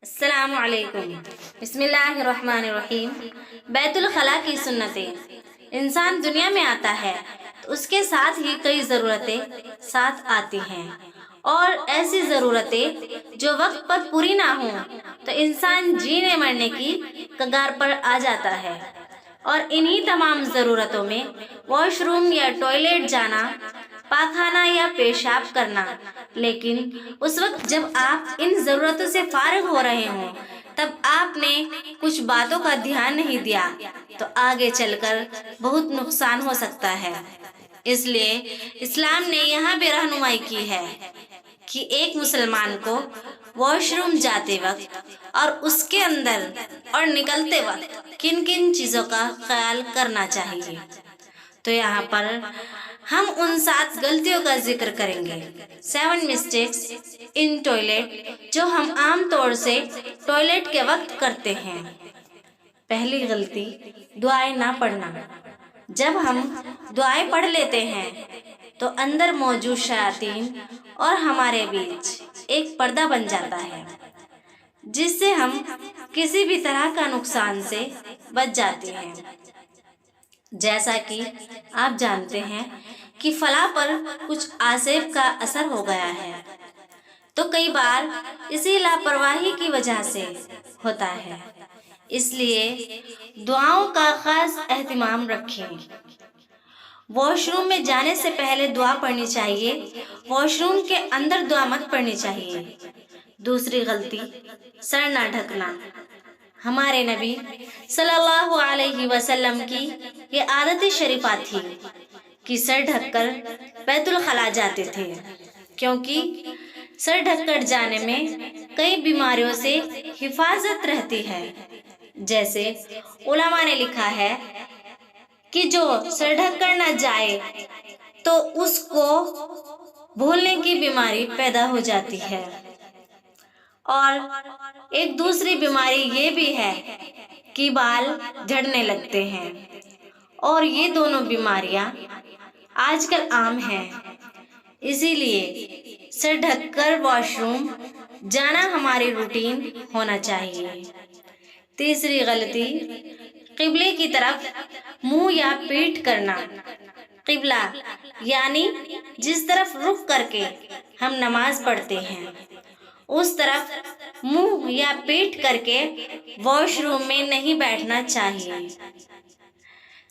السلام علیکم۔ بسم اللہ الرحمن الرحیم۔ بیت الخلاء کی سنتیں۔ انسان دنیا میں آتا ہے تو اس کے ساتھ ہی کئی ضرورتیں ساتھ آتی ہیں، اور ایسی ضرورتیں جو وقت پر پوری نہ ہوں تو انسان جینے مرنے کی کگار پر آ جاتا ہے۔ اور انہی تمام ضرورتوں میں واش روم یا ٹوائلٹ جانا، پاخانہ یا پیشاب کرنا، لیکن اس وقت جب آپ ان ضرورتوں سے فارغ ہو رہے ہوں تب آپ نے کچھ باتوں کا دھیان نہیں دیا تو آگے چل کر بہت نقصان ہو سکتا ہے۔ اس لیے اسلام نے یہاں بھی رہنمائی کی ہے کہ ایک مسلمان کو واش روم جاتے وقت اور اس کے اندر اور نکلتے وقت کن کن چیزوں کا خیال کرنا چاہیے۔ تو یہاں پر ہم ان 7 غلطیوں کا ذکر کریں گے۔ 7 mistakes in toilet جو ہم عام طور سے ٹوائلٹ کے وقت کرتے ہیں۔ پہلی غلطی، دعائیں نہ پڑھنا۔ جب ہم دعائیں پڑھ لیتے ہیں تو اندر موجود شیاطین اور ہمارے بیچ ایک پردہ بن جاتا ہے، جس سے ہم کسی بھی طرح کا نقصان سے بچ جاتے ہیں۔ جیسا کہ آپ جانتے ہیں کہ فلاں پر کچھ آسیب کا اثر ہو گیا ہے، تو کئی بار اسی لاپرواہی کی وجہ سے ہوتا ہے۔ اس لیے دعاؤں کا خاص اہتمام رکھیں۔ واش روم میں جانے سے پہلے دعا پڑھنی چاہیے، واش روم کے اندر دعا مت پڑھنی چاہیے۔ دوسری غلطی، سر نہ ڈھکنا۔ ہمارے نبی صلی اللہ علیہ وسلم کی یہ عادت شریفہ تھی کہ سر ڈھک کر بیت الخلاء جاتے تھے، کیونکہ سر ڈھک کر جانے میں کئی بیماریوں سے حفاظت رہتی ہے۔ جیسے علماء نے لکھا ہے کہ جو سر ڈھک کر نہ جائے تو اس کو بھولنے کی بیماری پیدا ہو جاتی ہے، اور ایک دوسری بیماری یہ بھی ہے کہ بال جھڑنے لگتے ہیں، اور یہ دونوں بیماریاں آج کل عام ہیں۔ اسی لیے سر ڈھک کر واش روم جانا ہماری روٹین ہونا چاہیے۔ تیسری غلطی، قبلے کی طرف منہ یا پیٹھ کرنا۔ قبلہ یعنی جس طرف رخ کر کے ہم نماز پڑھتے ہیں، اس طرف منہ یا پیٹھ کر کے واش روم میں نہیں بیٹھنا چاہیے۔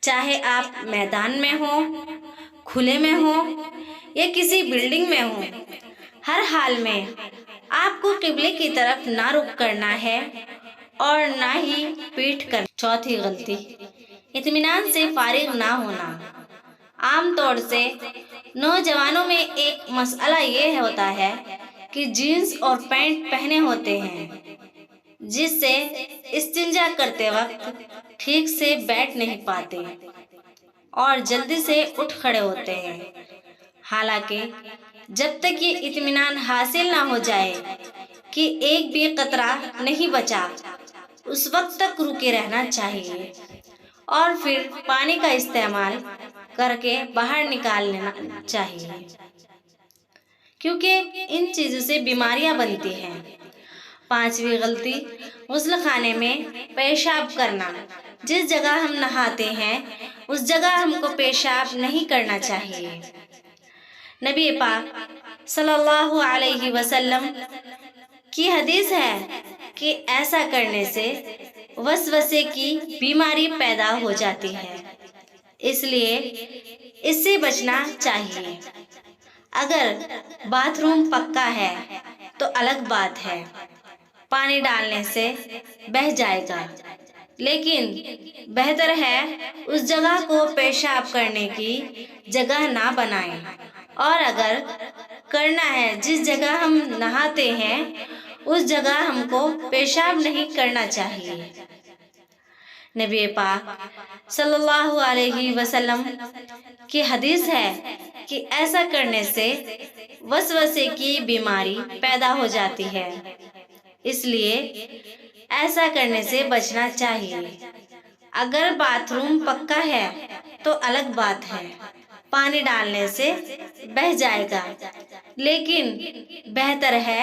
چاہے آپ میدان میں ہوں، کھلے میں ہوں یا کسی بلڈنگ میں ہوں، ہر حال میں آپ کو قبلے کی طرف نہ رخ کرنا ہے اور نہ ہی پیٹھ کرنا۔ چوتھی غلطی، اطمینان سے فارغ نہ ہونا۔ عام طور سے نوجوانوں میں ایک مسئلہ یہ ہوتا ہے کہ جینز اور پینٹ پہنے ہوتے ہیں، جس سے استنجا کرتے وقت ٹھیک سے بیٹھ نہیں پاتے اور جلدی سے اٹھ کھڑے ہوتے ہیں۔ حالانکہ جب تک یہ اطمینان حاصل نہ ہو جائے کہ ایک بھی قطرہ نہیں بچا، اس وقت تک رکے رہنا چاہیے اور پھر پانی کا استعمال کر کے باہر نکال لینا چاہیے، کیونکہ ان چیزوں سے بیماریاں بنتی ہیں۔ پانچویں غلطی، غسل خانے میں پیشاب کرنا۔ جس جگہ ہم نہاتے ہیں اس جگہ ہم کو پیشاب نہیں کرنا چاہیے۔ نبی پاک صلی اللہ علیہ وسلم کی حدیث ہے کہ ایسا کرنے سے وسوسے کی بیماری پیدا ہو جاتی ہے، اس لیے اس سے بچنا چاہیے۔ اگر باتھ روم پکا ہے تو الگ بات ہے، پانی ڈالنے سے بہہ جائے گا، لیکن بہتر ہے اس جگہ کو پیشاب کرنے کی جگہ نہ بنائیں، اور اگر کرنا ہے جس جگہ ہم نہاتے ہیں اس جگہ ہم کو پیشاب نہیں کرنا چاہیے۔ نبی پاک صلی اللہ علیہ وسلم کی حدیث ہے کہ ایسا کرنے سے وسوسے کی بیماری پیدا ہو جاتی ہے، اس لیے ایسا کرنے سے بچنا چاہیے۔ اگر باتھ روم پکا ہے تو الگ بات ہے، پانی ڈالنے سے بہہ جائے گا، لیکن بہتر ہے